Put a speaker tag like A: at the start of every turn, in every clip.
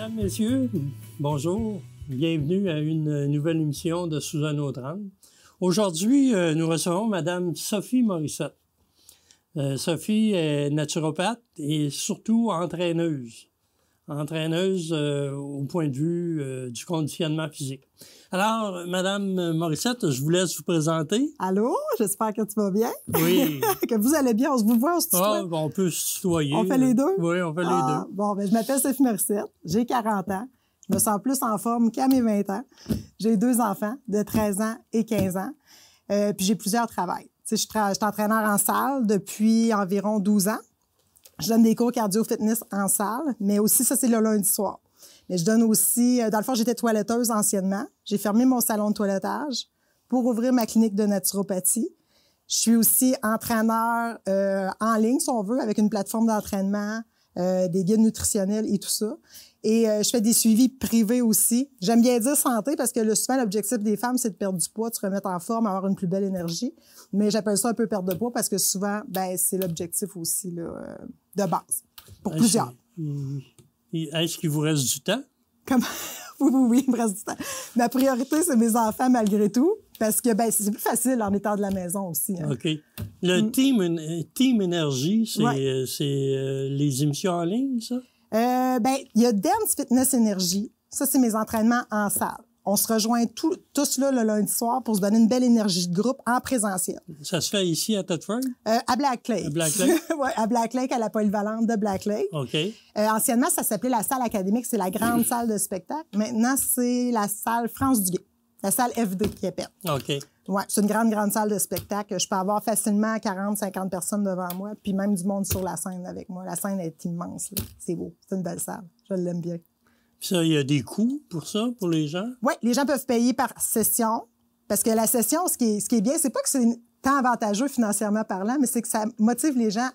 A: Mesdames, Messieurs, bonjour. Bienvenue à une nouvelle émission de Sous un autre angle. Aujourd'hui, nous recevons Madame Sophie Morissette. Sophie est naturopathe et surtout entraîneuse. Entraîneuse au point de vue du conditionnement physique. Alors, Madame Morissette, je vous laisse vous présenter.
B: Allô, j'espère que tu vas bien.
A: Oui.
B: Que vous allez bien, on se vous voit, on se tutoie.
A: Ah, on peut se tutoyer.
B: On fait les deux?
A: Oui, on fait les deux.
B: Bon, ben, je m'appelle Sophie Morissette, j'ai 40 ans. Je me sens plus en forme qu'à mes 20 ans. J'ai 2 enfants de 13 ans et 15 ans. Puis j'ai plusieurs travails. Tu sais, je suis entraîneur en salle depuis environ 12 ans. Je donne des cours cardio-fitness en salle, mais aussi, ça, c'est le lundi soir. Mais je donne aussi... Dans le fond, j'étais toiletteuse anciennement. J'ai fermé mon salon de toilettage pour ouvrir ma clinique de naturopathie. Je suis aussi entraîneur en ligne, si on veut, avec une plateforme d'entraînement, des guides nutritionnels et tout ça. Et je fais des suivis privés aussi. J'aime bien dire santé parce que souvent, l'objectif des femmes, c'est de perdre du poids, de se remettre en forme, avoir une plus belle énergie. Mais j'appelle ça un peu perte de poids parce que souvent, ben, c'est l'objectif aussi là, de base pour plusieurs.
A: Est-ce qu'il vous reste du temps?
B: Comment? Oui, il me reste du temps. Ma priorité, c'est mes enfants malgré tout parce que ben, c'est plus facile en étant de la maison aussi. Hein.
A: OK. Le Team Énergie, c'est les émissions en ligne, ça?
B: Ben, il y a Dance Fitness Énergie. Ça, c'est mes entraînements en salle. On se rejoint tous là le lundi soir pour se donner une belle énergie de groupe en présentiel.
A: Ça se fait ici à Thetford?
B: À Black Lake.
A: À Black Lake?
B: Oui, à Black Lake, à la polyvalente de Black Lake.
A: OK.
B: Anciennement, ça s'appelait la salle académique. C'est la grande salle de spectacle. Maintenant, c'est la salle France Duguay. La salle FD qui est pète.
A: OK.
B: Oui, c'est une grande salle de spectacle. Je peux avoir facilement 40-50 personnes devant moi, puis même du monde sur la scène avec moi. La scène est immense. Là. C'est beau. C'est une belle salle. Je l'aime bien.
A: Puis ça, il y a des coûts pour ça, pour les gens?
B: Oui, les gens peuvent payer par session. Parce que la session, ce qui est bien, c'est pas que c'est tant avantageux financièrement parlant, mais c'est que ça motive les gens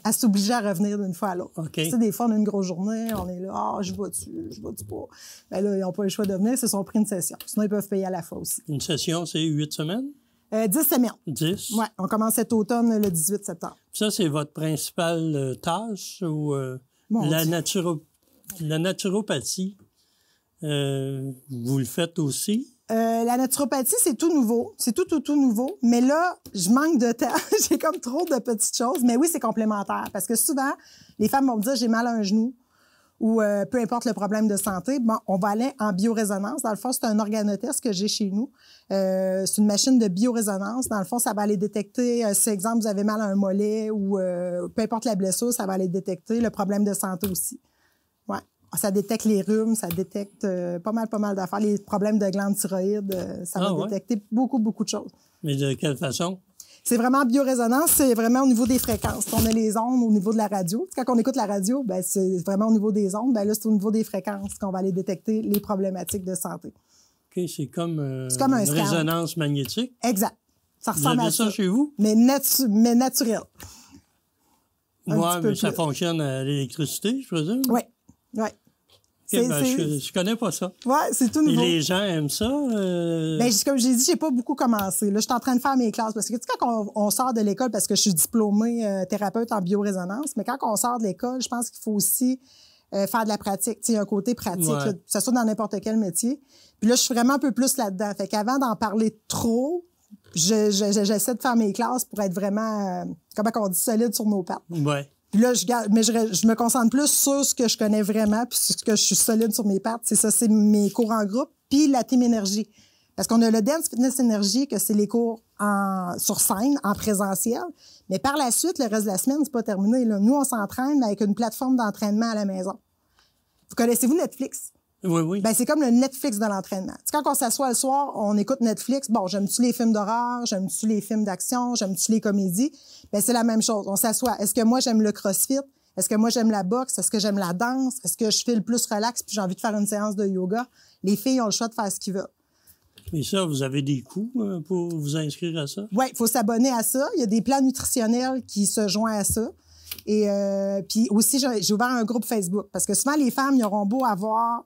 B: à s'obliger à revenir d'une fois à l'autre.
A: OK.
B: Tu sais, des fois, on a une grosse journée, on est là, je vais-tu pas. Ben là, ils n'ont pas le choix de venir, ils se sont pris une session. Sinon, ils peuvent payer à la fois aussi.
A: Une session, c'est 8 semaines?
B: 10 semaines. 10? Oui, on commence cet automne, le 18 septembre.
A: Puis ça, c'est votre principale tâche ou la naturopathie, vous le faites aussi?
B: La naturopathie, c'est tout nouveau. C'est tout nouveau. Mais là, je manque de temps. J'ai comme trop de petites choses. Mais oui, c'est complémentaire. Parce que souvent, les femmes vont me dire, j'ai mal à un genou ou peu importe le problème de santé. Bon, on va aller en biorésonance. Dans le fond, c'est un organotest que j'ai chez nous. C'est une machine de biorésonance. Dans le fond, ça va aller détecter, si, exemple, vous avez mal à un mollet ou peu importe la blessure, ça va aller détecter le problème de santé aussi. Ouais. Ça détecte les rhumes, ça détecte pas mal d'affaires. Les problèmes de glandes thyroïdes, ça va détecter beaucoup de choses.
A: Mais de quelle façon?
B: C'est vraiment biorésonance, c'est vraiment au niveau des fréquences. On a les ondes au niveau de la radio. Quand on écoute la radio, ben, c'est vraiment au niveau des ondes. Ben, là, c'est au niveau des fréquences qu'on va aller détecter les problématiques de santé.
A: OK, c'est comme
B: un
A: une résonance magnétique?
B: Exact. Ça ressemble à
A: ça chez vous?
B: Mais naturel.
A: Oui, mais ça fonctionne à l'électricité, je présume?
B: Oui.
A: Okay, je connais pas ça.
B: Oui, c'est tout nouveau.
A: Et les gens aiment ça?
B: Ben, comme j'ai dit, j'ai pas beaucoup commencé. Là, je suis en train de faire mes classes. Parce que tu sais, quand on sort de l'école, parce que je suis diplômée thérapeute en biorésonance, mais quand on sort de l'école, je pense qu'il faut aussi faire de la pratique. Tu sais, il y a un côté pratique, là, que ce soit dans n'importe quel métier. Puis là, je suis vraiment un peu plus là-dedans. Fait qu'avant d'en parler trop, j'essaie de faire mes classes pour être vraiment, comment on dit, solide sur nos pattes.
A: Ouais.
B: Puis là, je me concentre plus sur ce que je connais vraiment, puis sur ce que je suis solide sur mes pattes. C'est ça, c'est mes cours en groupe, puis la Team Énergie. Parce qu'on a le Dance Fitness Énergie, que c'est les cours sur scène, en présentiel. Mais par la suite, le reste de la semaine, c'est pas terminé. Là. Nous, on s'entraîne avec une plateforme d'entraînement à la maison. Vous connaissez-vous Netflix?
A: Oui.
B: Ben, c'est comme le Netflix de l'entraînement. Tu sais, quand on s'assoit le soir, on écoute Netflix. Bon, j'aime-tu les films d'horreur? J'aime-tu les films d'action? J'aime-tu les comédies? Ben, c'est la même chose. On s'assoit. Est-ce que moi, j'aime le crossfit? Est-ce que moi, j'aime la boxe? Est-ce que j'aime la danse? Est-ce que je fais le plus relax puis j'ai envie de faire une séance de yoga? Les filles ont le choix de faire ce qu'ils veulent.
A: Et ça, vous avez des coûts pour vous inscrire à ça?
B: Oui, il faut s'abonner à ça. Il y a des plans nutritionnels qui se joignent à ça. Et puis aussi, j'ai ouvert un groupe Facebook parce que souvent, les femmes, ils auront beau avoir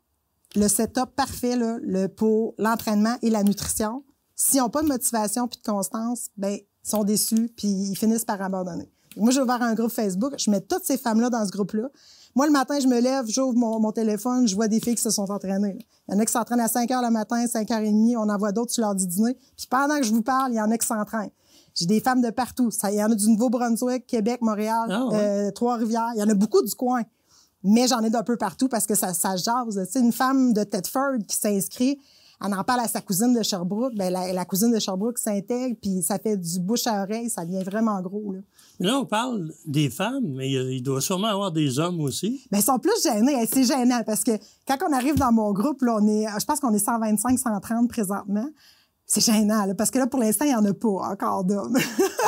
B: le setup parfait là, pour l'entraînement et la nutrition. S'ils n'ont pas de motivation puis de constance, ben ils sont déçus puis ils finissent par abandonner. Moi, j'ai ouvert un groupe Facebook. Je mets toutes ces femmes-là dans ce groupe-là. Moi, le matin, je me lève, j'ouvre mon téléphone, je vois des filles qui se sont entraînées. Là. Il y en a qui s'entraînent à 5 heures le matin, 5h30. On en voit d'autres sur l'heure du dîner. Puis pendant que je vous parle, il y en a qui s'entraînent. J'ai des femmes de partout. Il y en a du Nouveau-Brunswick, Québec, Montréal, Trois-Rivières. Il y en a beaucoup du coin. Mais j'en ai d'un peu partout parce que ça jase. Tu sais, une femme de Thetford qui s'inscrit, elle en parle à sa cousine de Sherbrooke. Ben la cousine de Sherbrooke s'intègre, puis ça fait du bouche à oreille. Ça devient vraiment gros, là.
A: Là, on parle des femmes, mais il doit sûrement y avoir des hommes aussi.
B: Bien, ils sont plus gênés. C'est gênant parce que quand on arrive dans mon groupe, là, je pense qu'on est 125, 130 présentement. C'est gênant, là, parce que là, pour l'instant, il n'y en a pas encore d'hommes.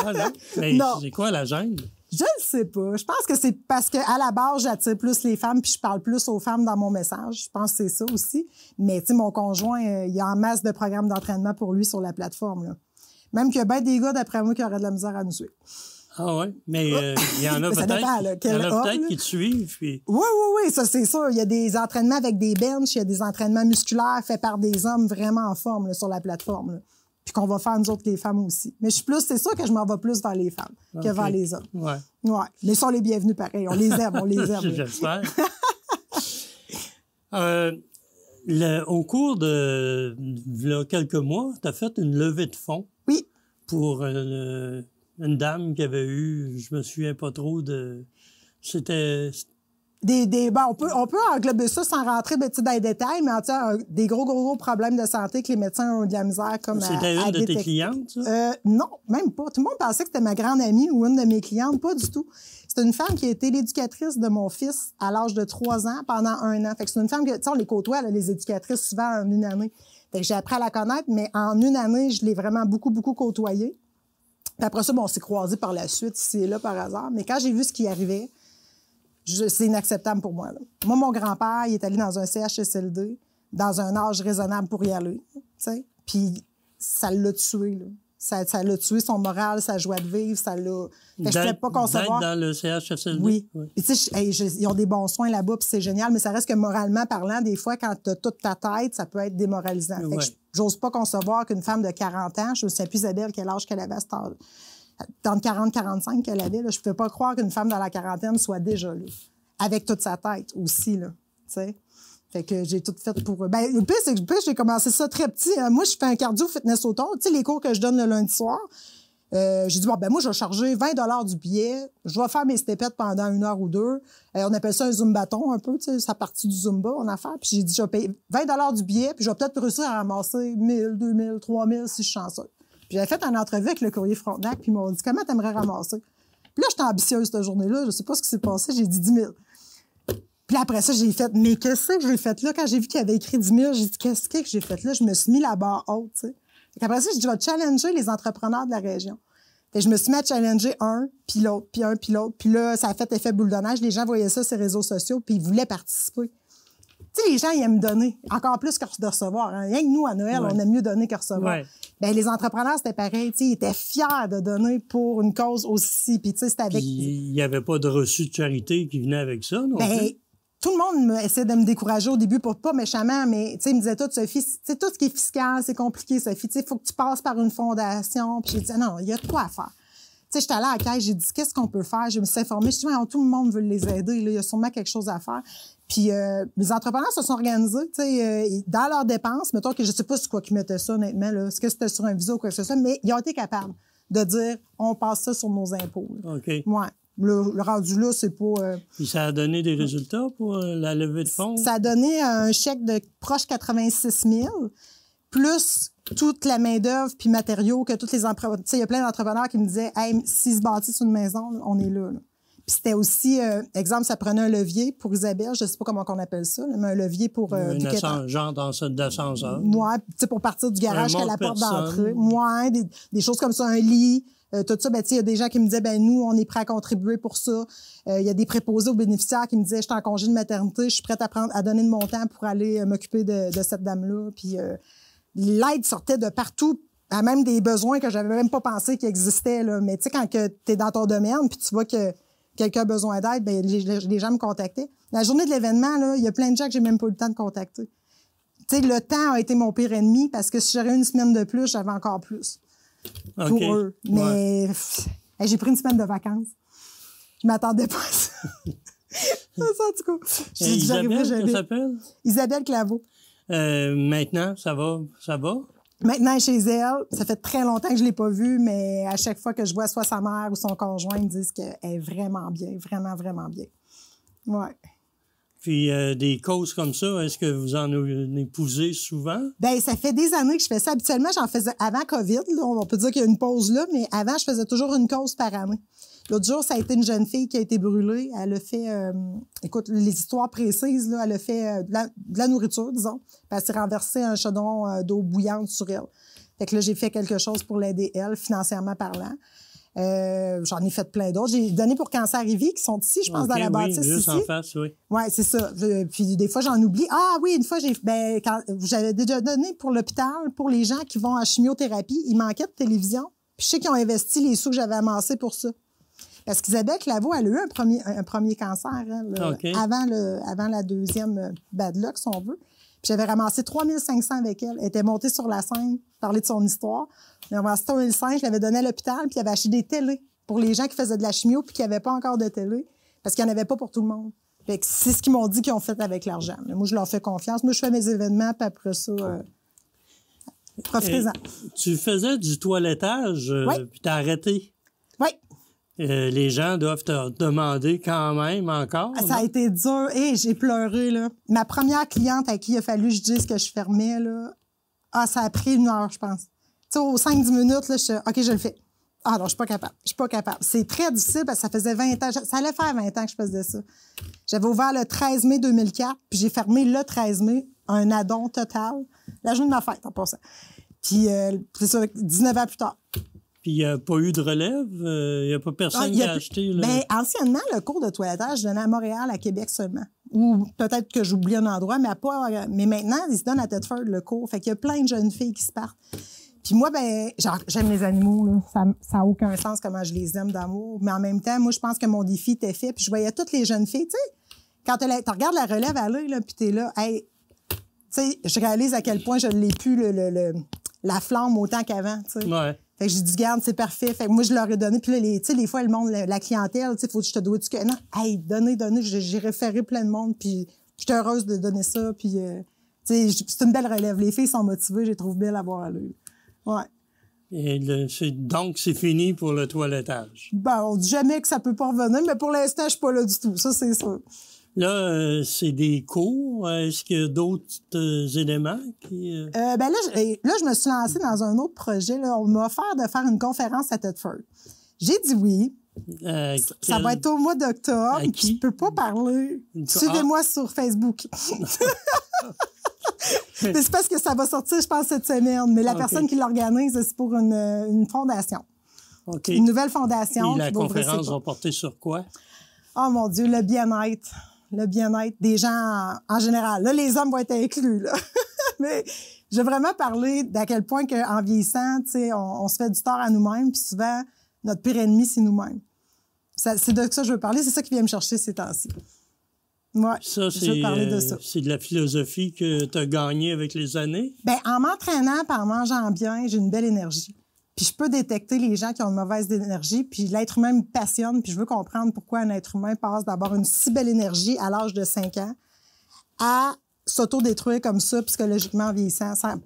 A: Ah non? Mais c'est quoi la gêne?
B: Je ne sais pas. Je pense que c'est parce qu'à la base, j'attire plus les femmes puis je parle plus aux femmes dans mon message. Je pense que c'est ça aussi. Mais, tu sais, mon conjoint, il y a en masse de programmes d'entraînement pour lui sur la plateforme, là. Même qu'il y a bien des gars, d'après moi, qui auraient de la misère à nous suivre.
A: Ah oui? Mais il y en a peut-être qui te suivent. Puis...
B: Oui, ça, c'est sûr. Il y a des entraînements avec des benches, il y a des entraînements musculaires faits par des hommes vraiment en forme là, sur la plateforme. Là. Puis qu'on va faire, nous autres, les femmes aussi. Mais c'est sûr que je m'en vais plus vers les femmes que vers les hommes.
A: Ouais.
B: Ouais. Mais ils sont les bienvenus pareil. On les aime, on les aime.
A: J'espère. Au cours de quelques mois, tu as fait une levée de fonds.
B: Oui.
A: Pour une dame qui avait eu, je me souviens pas trop de... C'était...
B: On peut englober ça sans rentrer dans les détails, mais en tout cas, des gros problèmes de santé que les médecins ont de la misère comme
A: C'était une de tes clientes, ça?
B: Non, même pas. Tout le monde pensait que c'était ma grande amie ou une de mes clientes. Pas du tout. C'est une femme qui a été l'éducatrice de mon fils à l'âge de 3 ans pendant 1 an. Fait que c'est une femme que, tu sais, on les côtoie, là, les éducatrices, souvent en 1 année. Fait que j'ai appris à la connaître, mais en 1 année, je l'ai vraiment beaucoup côtoyée. Puis après ça, on s'est croisés par la suite, ici et là, par hasard. Mais quand j'ai vu ce qui arrivait, c'est inacceptable pour moi, là. Moi, mon grand-père, il est allé dans un CHSLD, dans un âge raisonnable pour y aller, tu sais. Puis ça l'a tué, là. Ça l'a tué, son moral, sa joie de vivre, ça l'a... Fait que je ne pouvais pas concevoir...
A: D'être dans le CHSLD?
B: Oui. Puis tu sais, ils ont des bons soins là-bas, puis c'est génial, mais ça reste que moralement parlant, des fois, quand tu as toute ta tête, ça peut être démoralisant. Fait que j'ose pas concevoir qu'une femme de 40 ans, je ne sais plus Isabelle quel âge qu'elle avait à cet âge, dans 40-45 qu'elle avait, là, je ne peux pas croire qu'une femme dans la quarantaine soit déjà là, avec toute sa tête aussi, là, tu sais. Fait que j'ai tout fait pour... Ben, le pire, c'est que j'ai commencé ça très petit. Moi, je fais un cardio fitness auto. Tu sais, les cours que je donne le lundi soir. J'ai dit, moi, je vais charger 20 du billet. Je vais faire mes stepettes pendant 1 heure ou 2. On appelle ça un zumbaton un peu, tu sais, ça partie du zumba, on a fait. Puis j'ai dit, je vais payer 20 du billet, puis je vais peut-être réussir à ramasser 1000, 2000, 3000 si je suis chanceuse. Puis j'avais fait une entrevue avec le Courrier Frontenac, puis ils m'ont dit, comment t'aimerais ramasser? Puis là, j'étais ambitieuse cette journée-là. Je sais pas ce qui s'est passé. J'ai dit 10 000. Puis après ça, j'ai fait, mais qu'est-ce que j'ai fait là? Quand j'ai vu qu'il avait écrit 10 000, j'ai dit, qu'est-ce que j'ai fait là? Je me suis mis la barre haute, tu sais. Après ça, j'ai dit, je vais challenger les entrepreneurs de la région. Fait que je me suis mis à challenger un, puis l'autre, puis un, puis l'autre. Puis là, ça a fait effet boule de neige. Les gens voyaient ça sur les réseaux sociaux, puis ils voulaient participer. Tu sais, les gens, ils aiment donner. Encore plus que de recevoir. Hein. Rien que nous, à Noël, on aime mieux donner que recevoir. Ouais. Bien, les entrepreneurs, c'était pareil. Tu sais, ils étaient fiers de donner pour une cause aussi. Puis, tu sais, c'était avec...
A: Il n'y avait pas de reçu de charité qui venait avec ça, non plus?
B: Tout le monde essayait de me décourager au début, pas méchamment, mais tu sais, ils me disaient tout, Sophie, tu tout ce qui est fiscal, c'est compliqué, Sophie. Tu sais, il faut que tu passes par une fondation. Puis j'ai dit, non, il y a de quoi à faire. Tu sais, j'étais allée à la caisse, j'ai dit, qu'est-ce qu'on peut faire? Je me suis informée. Je me suis dit, tout le monde veut les aider. Là, il y a sûrement quelque chose à faire. Puis les entrepreneurs se sont organisés, tu sais, dans leurs dépenses. Mettons que je sais pas sur quoi qu'ils mettaient ça, honnêtement, là. Est-ce que c'était sur un visa ou quoi que ce soit, mais ils ont été capables de dire, on passe ça sur nos impôts. Là.
A: OK.
B: Ouais. Le rendu là, c'est pas...
A: Puis ça a donné des résultats pour la levée de fonds?
B: Ça a donné un chèque de proche 86 000, plus toute la main-d'œuvre puis matériaux que toutes les entrepreneurs... Tu sais, il y a plein d'entrepreneurs qui me disaient, hey, s'ils se bâtissent une maison, on est là. Puis c'était aussi, exemple, ça prenait un levier pour Isabelle, je sais pas comment on appelle ça, mais un levier pour...
A: genre d'ascenseur.
B: Moi, tu sais, pour partir du garage jusqu'à la porte d'entrée. Moi, des choses comme ça, un lit... tout ça, il y a des gens qui me disaient, nous, on est prêts à contribuer pour ça. Il y a des préposés aux bénéficiaires qui me disaient, je suis en congé de maternité, je suis prête à donner de mon temps pour aller m'occuper de cette dame-là. Puis l'aide sortait de partout, à même des besoins que j'avais même pas pensé qu'ils existaient. Là. Mais tu sais, quand tu es dans ton domaine, puis tu vois que quelqu'un a besoin d'aide, les gens me contactaient. La journée de l'événement, il y a plein de gens que j'ai même pas eu le temps de contacter. Tu sais, le temps a été mon pire ennemi parce que si j'aurais eu une semaine de plus, j'avais encore plus. Pour eux. Mais j'ai pris une semaine de vacances. Je m'attendais pas à ça. Ça, en tout cas.
A: Isabelle, ça s'appelle?
B: Isabelle Claveau.
A: Maintenant, ça va?
B: Maintenant, chez elle, ça fait très longtemps que je l'ai pas vue, mais à chaque fois que je vois soit sa mère ou son conjoint, ils me disent qu'elle est vraiment bien, vraiment, vraiment bien. Ouais.
A: Puis des causes comme ça, est-ce que vous en épousez souvent?
B: Bien, ça fait des années que je fais ça. Habituellement, j'en faisais avant COVID. Là, on peut dire qu'il y a une pause là, mais avant, je faisais toujours une cause par année. L'autre jour, ça a été une jeune fille qui a été brûlée. Elle a fait, écoute, les histoires précises, là, elle a fait de la nourriture, disons. Puis elle s'est renversée un chaudron d'eau bouillante sur elle. Fait que là, j'ai fait quelque chose pour l'aider, elle, financièrement parlant. J'en ai fait plein d'autres. J'ai donné pour Cancer et Vie, qui sont ici, je pense, dans la bâtisse
A: juste
B: ici.
A: En face, oui.
B: Oui, c'est ça. Puis des fois, j'en oublie. Ah oui, une fois, j'avais déjà donné pour l'hôpital, pour les gens qui vont en chimiothérapie. Il manquait de télévision. Puis je sais qu'ils ont investi les sous que j'avais amassés pour ça. Parce qu'Isabelle Claveau, elle a eu un premier cancer avant la deuxième bad luck, si on veut. Puis j'avais ramassé 3 500 avec elle. Elle était montée sur la scène, parler de son histoire. J'ai ramassé 3 500, je l'avais donné à l'hôpital, puis il avait acheté des télés pour les gens qui faisaient de la chimio puis qui n'avaient pas encore de télé, parce qu'il n'y en avait pas pour tout le monde. Fait que c'est ce qu'ils m'ont dit qu'ils ont fait avec l'argent. Moi, je leur fais confiance. Moi, je fais mes événements, puis après ça, profitez-en.
A: Tu faisais du toilettage, puis t'as arrêté.
B: Oui.
A: Les gens doivent te demander quand même encore.
B: Ça a été dur. J'ai pleuré, là. Ma première cliente à qui il a fallu que je dise que je fermais, là, ça a pris 1 heure, je pense. Tu sais, aux 5-10 minutes, là, OK, je le fais. Ah non, je suis pas capable. Je suis pas capable. C'est très difficile parce que ça faisait 20 ans. Ça allait faire 20 ans que je faisais ça. J'avais ouvert le 13 mai 2004, puis j'ai fermé le 13 mai, un addon total, la journée de ma fête, en passant. Puis, c'est ça, 19 ans plus tard.
A: Puis il n'y a pas eu de relève? Il n'y a pas personne qui a acheté? Là.
B: Bien, anciennement, le cours de toilettage, je donnais à Montréal, à Québec seulement. Ou peut-être que j'oublie un endroit, mais maintenant, ils se donnent à Thetford le cours. Fait qu'il y a plein de jeunes filles qui se partent. Puis moi, ben, j'aime les animaux, là. Ça n'a aucun sens comment je les aime d'amour. Mais en même temps, moi, je pense que mon défi était fait. Puis je voyais toutes les jeunes filles, tu sais, quand tu regardes la relève à l'œil, là, puis t'es là, hey, tu sais, je réalise à quel point je ne l'ai plus, la flamme autant qu'avant, tu sais.
A: Ouais.
B: Fait que j'ai dit, garde, c'est parfait. Fait que moi, je leur ai donné. Puis là, tu sais, des fois, le monde, la clientèle, tu sais, faut que je te dois que non, hey, donnez. J'ai référé plein de monde. Puis j'étais heureuse de donner ça. Puis, tu sais, c'est une belle relève. Les filles sont motivées. Je les trouve belles à voir à l'œil. Ouais.
A: Et donc, c'est fini pour le toilettage.
B: Ben, on dit jamais que ça peut pas revenir, mais pour l'instant, je suis pas là du tout. Ça, c'est sûr.
A: Là, c'est des cours. Est-ce qu'il y a d'autres éléments qui...
B: Ben là, je me suis lancée dans un autre projet. Là. On m'a offert de faire une conférence à Thetford. J'ai dit oui. Ça va être au mois d'octobre. Je peux pas parler. Suivez-moi sur Facebook. C'est parce que ça va sortir, je pense, cette semaine. Mais la personne qui l'organise, c'est pour une fondation.
A: Okay.
B: Une nouvelle fondation.
A: Et la conférence va porter sur quoi?
B: Oh mon Dieu, le bien-être. Le bien-être des gens en général. Là, les hommes vont être inclus, là. Mais je veux vraiment parler d'à quel point qu'en vieillissant, tu sais, on se fait du tort à nous-mêmes, puis souvent, notre pire ennemi, c'est nous-mêmes. C'est de ça que je veux parler. C'est ça qui vient me chercher ces temps-ci. Ouais,
A: ça,
B: je veux parler de ça.
A: C'est de la philosophie que tu as gagnée avec les années?
B: Bien, en m'entraînant, en mangeant bien, j'ai une belle énergie. Puis je peux détecter les gens qui ont une mauvaise énergie, puis l'être humain me passionne, puis je veux comprendre pourquoi un être humain passe d'avoir une si belle énergie à l'âge de 5 ans à s'auto-détruire comme ça, psychologiquement en vieillissant. Ça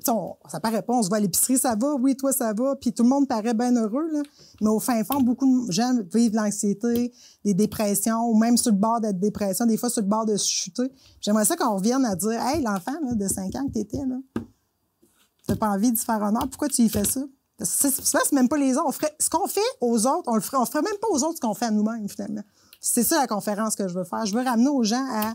B: paraît pas, on se voit à l'épicerie, ça va, oui, toi, ça va, puis tout le monde paraît bien heureux, là. Mais au fin fond, beaucoup de gens vivent de l'anxiété, des dépressions, ou même sur le bord d'être dépression, des fois sur le bord de chuter. J'aimerais ça qu'on revienne à dire, hey, l'enfant là, de 5 ans que t'étais, là, t'as pas envie de se faire honneur, pourquoi tu y fais ça? C'est même pas les autres. Ce qu'on fait aux autres, on ferait même pas aux autres ce qu'on fait à nous-mêmes, finalement. C'est ça la conférence que je veux faire. Je veux ramener aux gens à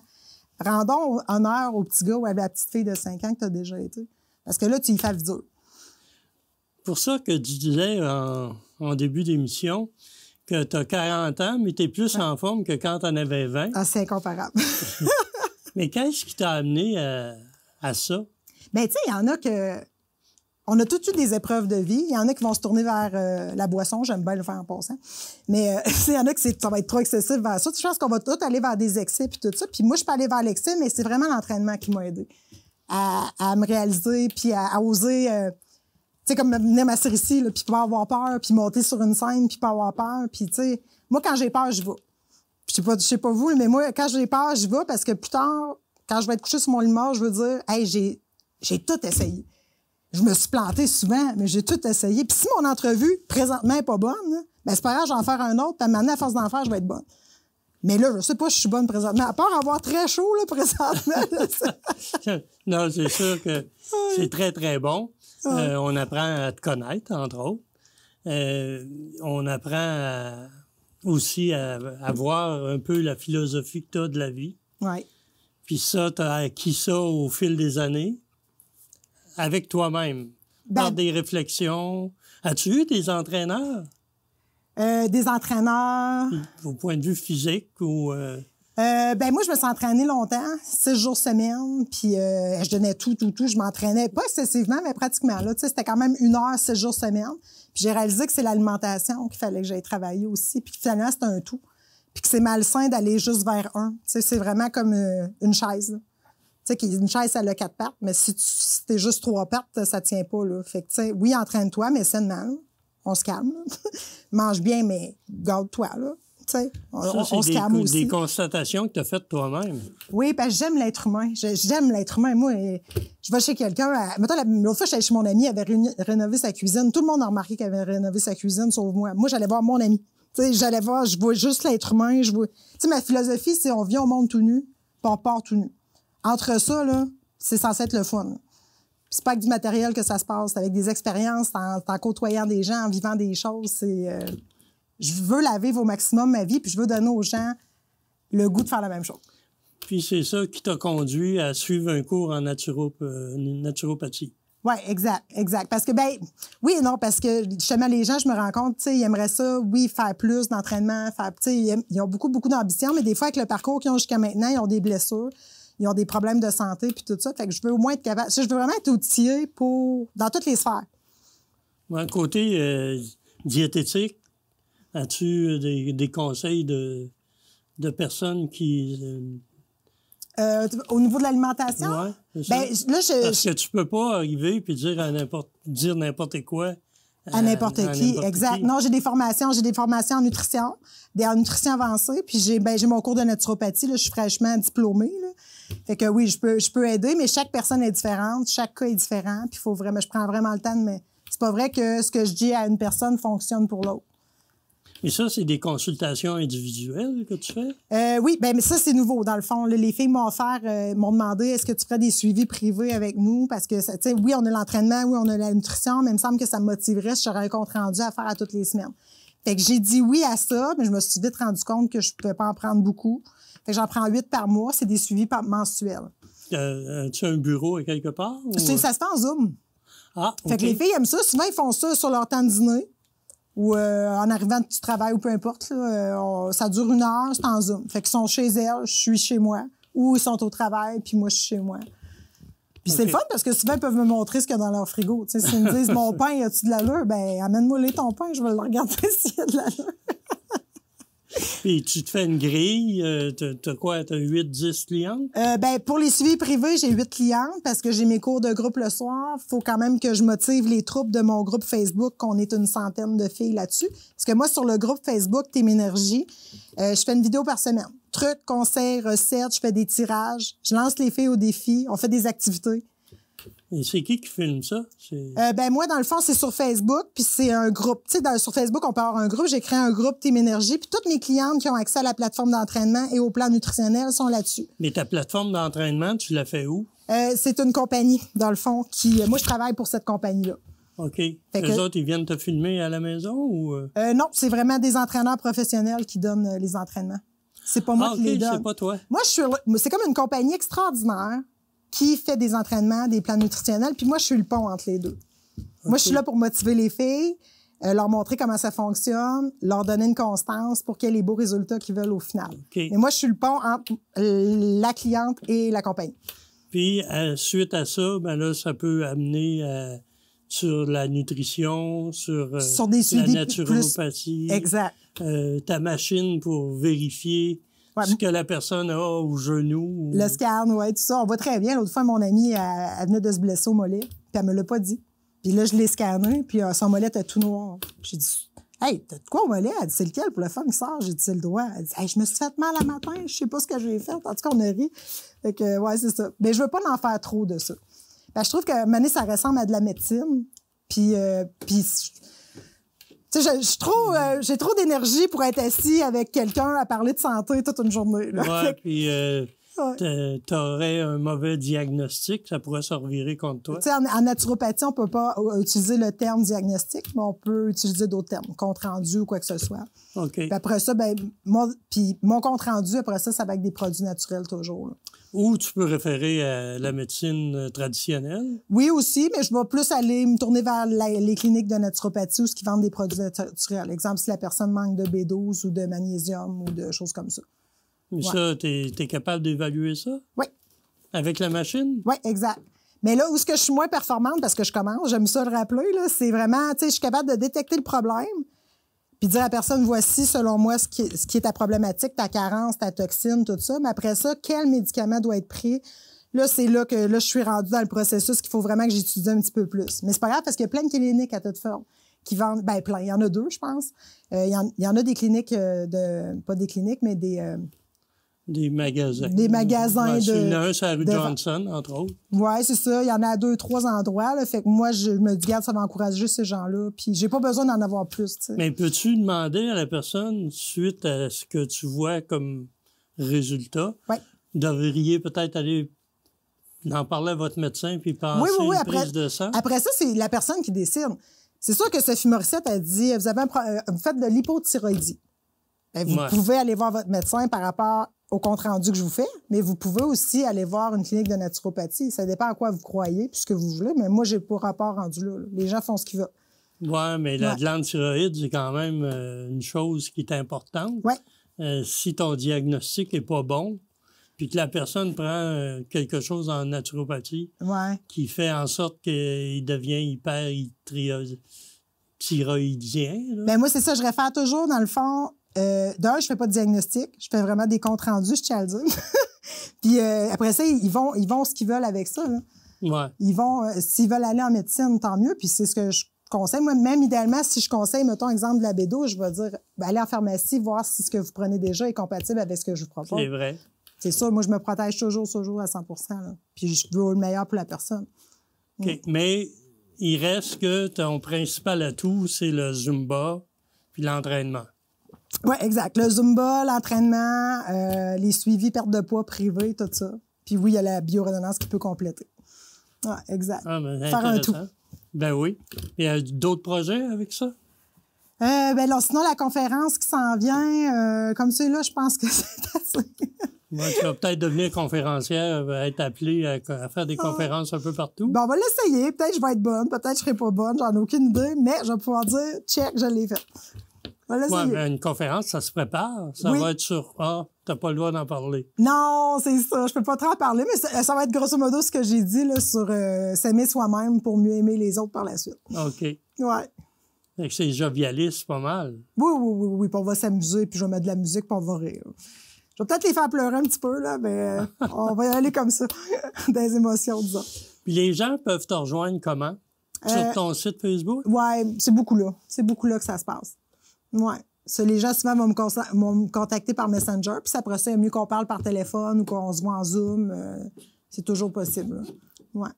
B: rendons honneur au petit gars ou à la petite fille de 5 ans que tu as déjà été. Parce que là, tu y fais dur.
A: Pour ça que tu disais en début d'émission que tu as 40 ans, mais tu es plus en forme que quand tu en avais 20.
B: Ah, c'est incomparable.
A: Mais qu'est-ce qui t'a amené à ça?
B: Bien, tu sais, il y en a que... On a tous eu des épreuves de vie. Il y en a qui vont se tourner vers la boisson. J'aime bien le faire en passant. Mais il y en a que ça va être trop excessif vers ça. Je pense qu'on va tous aller vers des excès puis tout ça. Puis moi, je peux aller vers l'excès, mais c'est vraiment l'entraînement qui m'a aidé à me réaliser puis à oser... tu sais, comme venir m'asseoir ici, là, puis pas avoir peur, puis monter sur une scène, puis pas avoir peur. Puis, tu sais, moi, quand j'ai peur, je vais. Je sais pas vous, mais moi, quand j'ai peur, j'y vais parce que plus tard, quand je vais être couchée sur mon lit de mort, je veux dire, hey, j'ai tout essayé. Je me suis plantée souvent, mais j'ai tout essayé. Puis si mon entrevue, présentement, n'est pas bonne, ben c'est pas grave, je vais en faire un autre, puis à un moment donné, à force d'en faire, je vais être bonne. Mais là, je sais pas si je suis bonne présentement. À part avoir très chaud, là, présentement. Là,
A: non, c'est sûr que c'est très, très bon. On apprend à te connaître, entre autres. On apprend aussi à voir un peu la philosophie que tu as de la vie.
B: oui.
A: Puis ça, tu as acquis ça au fil des années avec toi-même, par des réflexions. As-tu eu des entraîneurs?
B: Des entraîneurs.
A: Au point de vue physique ou...
B: Ben moi, je me suis entraînée longtemps, 6 jours semaine, puis je donnais tout. Je m'entraînais, pas excessivement, mais pratiquement. Là, c'était quand même 1 heure, 6 jours semaine. Puis j'ai réalisé que c'est l'alimentation qu'il fallait que j'aille travailler aussi, puis finalement, c'est un tout. Puis que c'est malsain d'aller juste vers un. C'est vraiment comme une chaise. Tu sais, une chaise, elle a 4 pattes, mais si t'es juste 3 pattes, ça tient pas, là. Fait que, tu sais, oui, entraîne-toi, mais sainement, là. On se calme, là. Mange bien, mais garde-toi, là. Tu sais, on se calme aussi.
A: C'est des constatations que tu as faites toi-même.
B: Oui, parce que j'aime l'être humain. J'aime l'être humain. Moi, je vais chez quelqu'un. Mettons, l'autre fois, j'allais chez mon ami, il avait rénové sa cuisine. Tout le monde a remarqué qu'il avait rénové sa cuisine, sauf moi. Moi, j'allais voir mon ami. Tu sais, j'allais voir, je vois juste l'être humain. Tu sais, ma philosophie, c'est on vient au monde tout nu, puis on part tout nu. Entre ça, là, c'est censé être le fun. C'est pas avec du matériel que ça se passe, c'est avec des expériences, en côtoyant des gens, en vivant des choses. Je veux la vivre au maximum, ma vie, puis je veux donner aux gens le goût de faire la même chose.
A: Puis c'est ça qui t'a conduit à suivre un cours en naturopathie.
B: Oui, exact. Parce que, oui et non, parce que justement, les gens, je me rends compte, tu sais, ils aimeraient ça, oui, faire plus d'entraînement, tu sais, ils ont beaucoup d'ambition, mais des fois, avec le parcours qu'ils ont jusqu'à maintenant, ils ont des blessures, ils ont des problèmes de santé, puis tout ça. Fait que je veux au moins être capable, je veux vraiment être outillée dans toutes les sphères.
A: Ouais, côté diététique, as-tu des conseils de personnes qui...
B: au niveau de l'alimentation?
A: Oui, c'est ça.
B: Là,
A: parce que tu peux pas arriver et dire n'importe quoi
B: à n'importe qui, exact. Non, j'ai des formations en nutrition, en nutrition avancée, puis j'ai mon cours de naturopathie, là, je suis fraîchement diplômée, là. Fait que oui, je peux aider, mais chaque personne est différente, chaque cas est différent, puis je prends vraiment le temps c'est pas vrai que ce que je dis à une personne fonctionne pour l'autre.
A: Et ça, c'est des consultations individuelles que tu fais?
B: Oui, mais ça, c'est nouveau, dans le fond. Là, les filles m'ont demandé, est-ce que tu ferais des suivis privés avec nous? Parce que, tu sais, oui, on a l'entraînement, oui, on a la nutrition, mais il me semble que ça me motiverait si j'aurais un compte rendu à faire à toutes les semaines. Fait que j'ai dit oui à ça, mais je me suis vite rendu compte que je pouvais pas en prendre beaucoup. Fait que j'en prends 8 par mois. C'est des suivis mensuels.
A: As-tu un bureau à quelque part? Ou...
B: Ça se fait en Zoom.
A: Ah, OK.
B: Fait que les filles aiment ça. Souvent, ils font ça sur leur temps de dîner. Ou en arrivant du travail ou peu importe, là, ça dure 1 heure, c'est en Zoom. Fait qu'ils sont chez elles, je suis chez moi. Ou ils sont au travail, puis moi, je suis chez moi. Puis c'est le fun parce que souvent, ils peuvent me montrer ce qu'il y a dans leur frigo. T'sais, s'ils me disent, mon pain, y a-tu de l'allure? Ben, amène-moi ton pain, je vais le regarder s'il y a de l'allure.
A: Puis tu te fais une grille, t'as quoi? T'as 8-10 clientes?
B: Pour les suivis privés, j'ai 8 clientes parce que j'ai mes cours de groupe le soir. Faut quand même que je motive les troupes de mon groupe Facebook, qu'on est une centaine de filles là-dessus. Parce que moi, sur le groupe Facebook Team Énergie, je fais une vidéo par semaine. Trucs, conseils, recettes, je fais des tirages. Je lance les filles au défi. On fait des activités.
A: Et c'est qui filme ça?
B: Moi, dans le fond, c'est sur Facebook, puis c'est un groupe. Tu sais, sur Facebook, on peut avoir un groupe. J'ai créé un groupe Team Énergie, puis toutes mes clientes qui ont accès à la plateforme d'entraînement et au plan nutritionnel sont là-dessus.
A: Mais ta plateforme d'entraînement, tu l'as fait où?
B: C'est une compagnie, dans le fond, moi, je travaille pour cette compagnie-là.
A: OK. Eux autres, ils viennent te filmer à la maison ou...
B: Non, c'est vraiment des entraîneurs professionnels qui donnent les entraînements. C'est pas moi qui les donne.
A: C'est pas toi.
B: Moi, c'est comme une compagnie extraordinaire qui fait des entraînements, des plans nutritionnels, puis moi, je suis le pont entre les deux. Okay. Moi, je suis là pour motiver les filles, leur montrer comment ça fonctionne, leur donner une constance pour qu'il y ait les beaux résultats qu'ils veulent au final.
A: Okay.
B: Mais moi, je suis le pont entre la cliente et la compagnie.
A: Puis, suite à ça, là, ça peut amener sur la nutrition, sur
B: des suivis
A: la naturopathie.
B: Exact.
A: Ta machine pour vérifier ce que la personne a au genou.
B: Le scan, oui, tout ça. On voit très bien. L'autre fois, mon amie, elle venait de se blesser au mollet, puis elle me l'a pas dit. Puis là, je l'ai scanné, puis son mollet était tout noir. J'ai dit, Hey, t'as de quoi au mollet? Elle dit, c'est lequel pour le fun qui sort? J'ai dit, c'est le droit. Elle dit, hey, je me suis fait mal à matin, je sais pas ce que j'ai fait. En tout cas, on a ri. Fait que, ouais, c'est ça. Mais je veux pas en faire trop de ça. Ben, je trouve que, mané, ça ressemble à de la médecine. Puis tu sais, j'ai trop d'énergie pour être assis avec quelqu'un à parler de santé toute une journée. Là.
A: Ouais, puis t'aurais un mauvais diagnostic, ça pourrait se revirer contre toi.
B: Tu sais, en naturopathie, on peut pas utiliser le terme diagnostic, mais on peut utiliser d'autres termes, compte rendu ou quoi que ce soit.
A: OK.
B: Puis après ça, ben, mon compte rendu, après ça va avec des produits naturels toujours. Là.
A: Ou tu peux référer à la médecine traditionnelle.
B: Oui, aussi, mais je vais plus aller me tourner vers les cliniques de naturopathie où ils vendent des produits naturels. Exemple, si la personne manque de B12 ou de magnésium ou de choses comme ça.
A: Mais ça, t'es capable d'évaluer ça?
B: Oui.
A: Avec la machine?
B: Oui, exact. Mais là où est-ce que je suis moins performante, parce que je commence, j'aime ça le rappeler, là, c'est vraiment, tu sais, je suis capable de détecter le problème, puis dire à la personne, voici, selon moi, ce qui est ta problématique, ta carence, ta toxine, tout ça. Mais après ça, quel médicament doit être pris? Là, c'est là que je suis rendue dans le processus qu'il faut vraiment que j'étudie un petit peu plus. Mais c'est pas grave parce qu'il y a plein de cliniques à toute forme qui vendent, ben plein. Il y en a 2, je pense. Il y en a des cliniques pas des cliniques, mais
A: des magasins.
B: Des magasins
A: Il y en a un sur la rue Johnson, entre autres.
B: Oui, c'est ça. Il y en a à 2, 3 endroits. Là. Fait que moi, je me dis, regarde, ça va encourager ces gens-là. Puis j'ai pas besoin d'en avoir plus. T'sais.
A: Mais peux-tu demander à la personne, suite à ce que tu vois comme résultat, devriez peut-être aller en parler à votre médecin puis passer une prise de sang?
B: Après ça, c'est la personne qui décide. C'est sûr que Sophie Morissette a dit, vous faites de l'hypothyroïdie. Ben, vous pouvez aller voir votre médecin par rapport au compte-rendu que je vous fais, mais vous pouvez aussi aller voir une clinique de naturopathie. Ça dépend à quoi vous croyez puis ce que vous voulez, mais moi, j'ai pas rapport rendu là. Les gens font ce qu'ils veulent.
A: Oui, mais la glande thyroïde, c'est quand même une chose qui est importante.
B: Ouais.
A: Si ton diagnostic n'est pas bon, puis que la personne prend quelque chose en naturopathie qui fait en sorte qu'il devient hyperthyroïdien.
B: Ben moi, c'est ça. Je réfère toujours, dans le fond, d'un, je fais pas de diagnostic. Je fais vraiment des comptes rendus, je tiens à le dire. Puis après ça, ils vont ce qu'ils veulent avec ça. Là.
A: Ouais.
B: Ils vont, s'ils veulent aller en médecine, tant mieux. Puis c'est ce que je conseille. Moi, même idéalement, si je conseille, mettons, exemple de la bédo, je vais dire, ben, allez en pharmacie, voir si ce que vous prenez déjà est compatible avec ce que je vous propose.
A: C'est vrai.
B: C'est ça. Moi, je me protège toujours à 100 %. Là. Puis je veux le meilleur pour la personne.
A: OK. Mais il reste que ton principal atout, c'est le Zumba puis l'entraînement.
B: Oui, exact. Le Zumba, l'entraînement, les suivis, perte de poids privés, tout ça. Puis oui, il y a la biorésonance qui peut compléter. Oui, exact.
A: Ah, ben,
B: faire un tout.
A: Ben oui. Il y a d'autres projets avec ça?
B: Ben non, sinon, la conférence qui s'en vient, comme celui-là, je pense que c'est assez.
A: Moi, tu vas peut-être devenir conférencière, être appelée à faire des conférences un peu partout.
B: Bon, on va l'essayer. Peut-être que je vais être bonne, peut-être que je ne serai pas bonne, j'en ai aucune idée, mais je vais pouvoir dire, check, je l'ai fait.
A: Oui, mais une conférence, ça se prépare. Ça va être sur t'as pas le droit d'en parler.
B: Non, c'est ça. Je peux pas trop en parler, mais ça va être grosso modo ce que j'ai dit là, sur s'aimer soi-même pour mieux aimer les autres par la suite.
A: OK.
B: Ouais.
A: Fait que c'est jovialiste, pas mal.
B: Oui. Puis on va s'amuser, puis je vais mettre de la musique, puis on va rire. Je vais peut-être les faire pleurer un petit peu, là, mais on va y aller comme ça, des émotions, disons.
A: Puis les gens peuvent te rejoindre comment? Sur ton site Facebook?
B: Oui, c'est beaucoup là. C'est beaucoup là que ça se passe. Oui. Les gens, souvent, vont me contacter par Messenger, puis après ça, il y a mieux qu'on parle par téléphone ou qu'on se voit en Zoom. C'est toujours possible. Oui.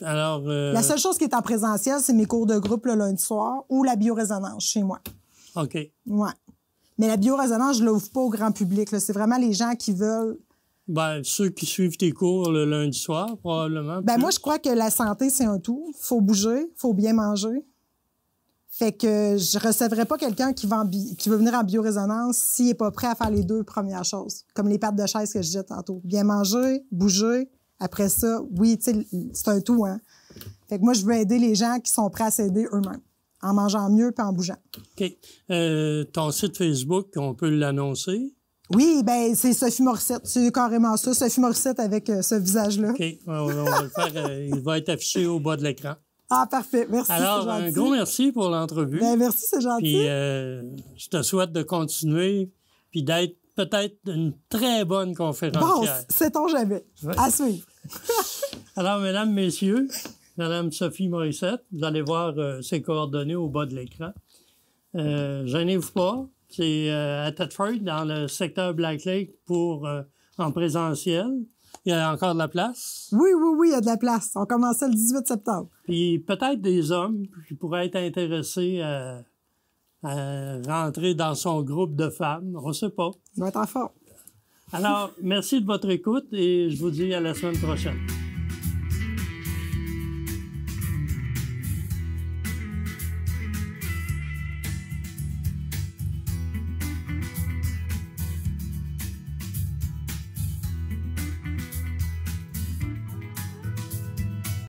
A: Alors,
B: la seule chose qui est en présentiel, c'est mes cours de groupe le lundi soir ou la biorésonance chez moi.
A: OK.
B: Oui. Mais la biorésonance, je ne l'ouvre pas au grand public. Là. C'est vraiment les gens qui veulent...
A: Ben, ceux qui suivent tes cours le lundi soir, probablement.
B: Ben moi, je crois que la santé, c'est un tout. Il faut bouger, il faut bien manger. Fait que je ne recevrai pas quelqu'un qui veut venir en biorésonance s'il n'est pas prêt à faire les 2 premières choses. Comme les pattes de chaise que je disais tantôt. Bien manger, bouger. Après ça, oui, tu sais, c'est un tout, hein. Fait que moi, je veux aider les gens qui sont prêts à s'aider eux-mêmes. En mangeant mieux puis en bougeant.
A: OK. Ton site Facebook, on peut l'annoncer?
B: Oui, bien, c'est Sophie Morissette. C'est carrément ça, Sophie Morissette avec ce visage-là.
A: OK. On va le faire. Il va être affiché au bas de l'écran.
B: Ah, parfait. Merci,
A: alors, un gros merci pour l'entrevue.
B: Bien, merci, c'est gentil.
A: Puis, je te souhaite de continuer puis d'être peut-être une très bonne conférencière.
B: Bon, sait-on jamais. Ouais. À suivre.
A: Alors, mesdames, messieurs, Madame Sophie Morissette, vous allez voir ses coordonnées au bas de l'écran. Gênez-vous pas. C'est à Thetford, dans le secteur Black Lake, en présentiel. Il y a encore de la place.
B: Oui, il y a de la place. On commençait le 18 septembre.
A: Puis peut-être des hommes qui pourraient être intéressés à rentrer dans son groupe de femmes. On ne sait pas.
B: Il doit être en forme.
A: Alors, merci de votre écoute et je vous dis à la semaine prochaine.